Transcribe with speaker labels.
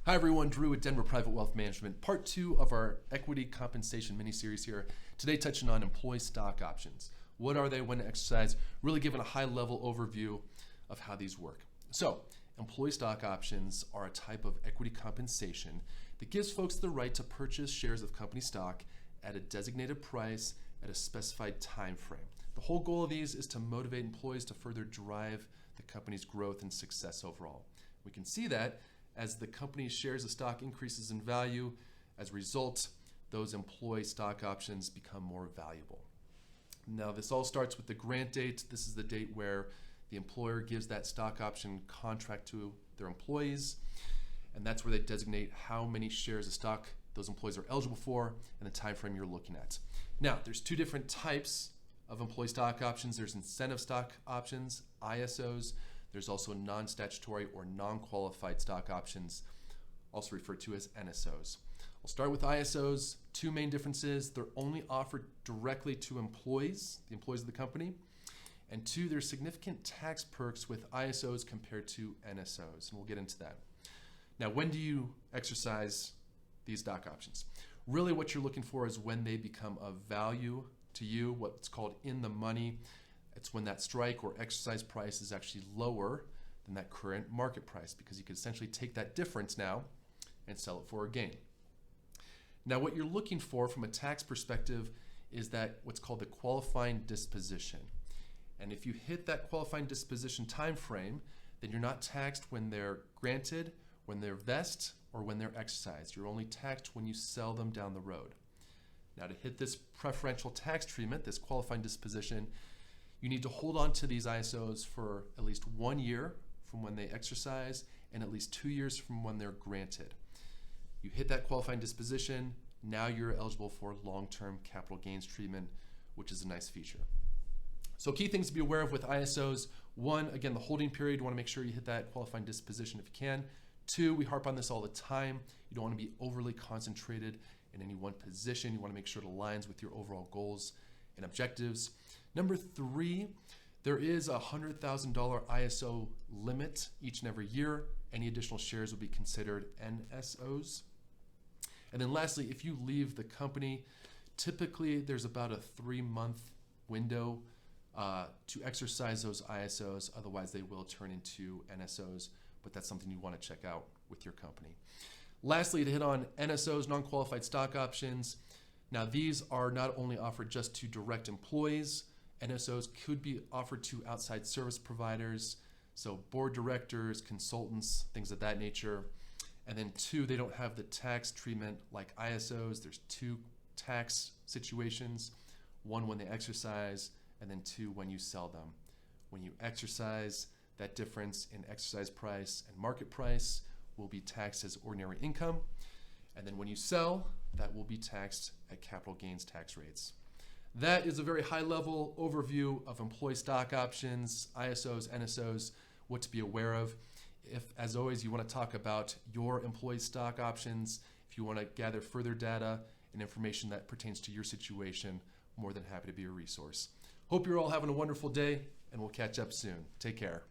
Speaker 1: Hi everyone, Drew at Denver Private Wealth Management, part 2 of our equity compensation mini-series here. Today touching on employee stock options. What are they, when to exercise, really giving a high-level overview of how these work. So, employee stock options are a type of equity compensation that gives folks the right to purchase shares of company stock at a designated price at a specified time frame. The whole goal of these is to motivate employees to further drive the company's growth and success overall. We can see that as the company's shares of stock increases in value. As a result, those employee stock options become more valuable. Now, this all starts with the grant date. This is the date where the employer gives that stock option contract to their employees, and that's where they designate how many shares of stock those employees are eligible for and the time frame you're looking at. Now, there's two different types of employee stock options. There's incentive stock options, ISOs. There's also non-statutory or non-qualified stock options, also referred to as NSOs. I'll start with ISOs. Two main differences: they're only offered directly to employees, the employees of the company, and two, there's significant tax perks with ISOs compared to NSOs, and we'll get into that. Now, when do you exercise these stock options? Really what you're looking for is when they become of value to you, what's called in the money. It's when that strike or exercise price is actually lower than that current market price, because you can essentially take that difference now and sell it for a gain. Now, what you're looking for from a tax perspective is that what's called the qualifying disposition. And if you hit that qualifying disposition time frame, then you're not taxed when they're granted, when they're vest, or when they're exercised. You're only taxed when you sell them down the road. Now, to hit this preferential tax treatment, this qualifying disposition, you need to hold on to these ISOs for at least 1 year from when they exercise and at least 2 years from when they're granted. You hit that qualifying disposition, now you're eligible for long-term capital gains treatment, which is a nice feature. So key things to be aware of with ISOs: one, again, the holding period. You want to make sure you hit that qualifying disposition if you can. Two, we harp on this all the time, you don't want to be overly concentrated in any one position. You want to make sure it aligns with your overall goals and objectives. Number three, there is a $100,000 ISO limit each and every year. Any additional shares will be considered NSOs. And then lastly, if you leave the company, typically there's about a 3-month window to exercise those ISOs. Otherwise, they will turn into NSOs, but that's something you want to check out with your company. Lastly, to hit on NSOs, non-qualified stock options. Now, these are not only offered just to direct employees. NSOs could be offered to outside service providers, so board directors, consultants, things of that nature. And then two, they don't have the tax treatment like ISOs. There's two tax situations: one when they exercise, and then two when you sell them. When you exercise, that difference in exercise price and market price will be taxed as ordinary income. And then when you sell, that will be taxed at capital gains tax rates. That is a very high-level overview of employee stock options, ISOs, NSOs, what to be aware of. If, as always, you want to talk about your employee stock options, if you want to gather further data and information that pertains to your situation, more than happy to be a resource. Hope you're all having a wonderful day, and we'll catch up soon. Take care.